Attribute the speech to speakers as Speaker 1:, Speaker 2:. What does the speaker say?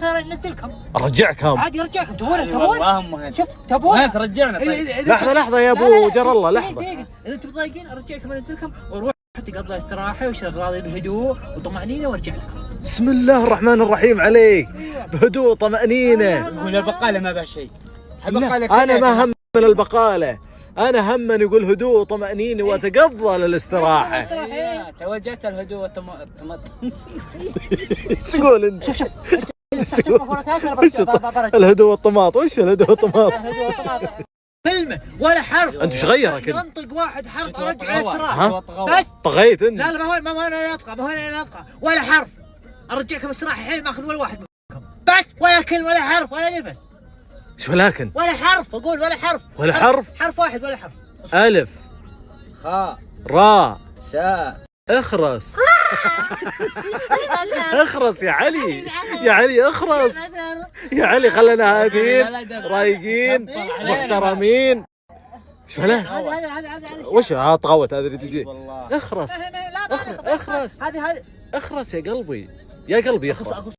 Speaker 1: اخي ننزلكم.
Speaker 2: ارجعكم
Speaker 1: عادي ارجعكم.
Speaker 3: والله
Speaker 1: شوف تبون
Speaker 3: وين ترجعنا طيب؟
Speaker 2: لحظة يا ابو جر الله لحظة.
Speaker 1: دقيقة. اذا انتم مضايقين ارجعكم انزلكم واروح تقضي استراحة واشرب راضي بهدوء وطمأنينة وارجع لكم.
Speaker 2: بسم الله الرحمن الرحيم عليك، بهدوء طمأنينة.
Speaker 3: يقول البقالة ما بها شيء.
Speaker 2: انا ما هم من البقالة، انا هم من يقول هدوء وطمأنينة واتقضى للاستراحة.
Speaker 3: توجهت الهدوء والطمأنينة.
Speaker 2: ايش تقول انت؟
Speaker 1: شوف
Speaker 2: الهدوء والطماط، وش الهدوء والطماط؟
Speaker 1: كلمة ولا حرف.
Speaker 2: انت ايش غيرك انت؟
Speaker 1: ينطق واحد حرف ارجع استراحة.
Speaker 2: ها؟
Speaker 1: بس
Speaker 2: طغيت انت؟
Speaker 1: لا ما هو انا اللي اطغى، ولا حرف. ارجعكم استراحة الحين ما اخذ ولا واحد منكم. بس ولا كلمة ولا حرف ولا نفس.
Speaker 2: ايش ولكن؟
Speaker 1: ولا حرف اقول ولا حرف.
Speaker 2: ولا حرف؟
Speaker 1: حرف واحد ولا حرف.
Speaker 2: ألف
Speaker 3: خاء
Speaker 2: راء
Speaker 3: ساء.
Speaker 2: اخرس. اخرس يا علي، يا علي اخرس يا علي، خلنا هادين رايقين محترمين. ايش ولا؟ وش طغوت هذه اللي تجي؟ اخرس اخرس
Speaker 1: هذه
Speaker 2: اخرس يا قلبي، يا قلبي اخرس.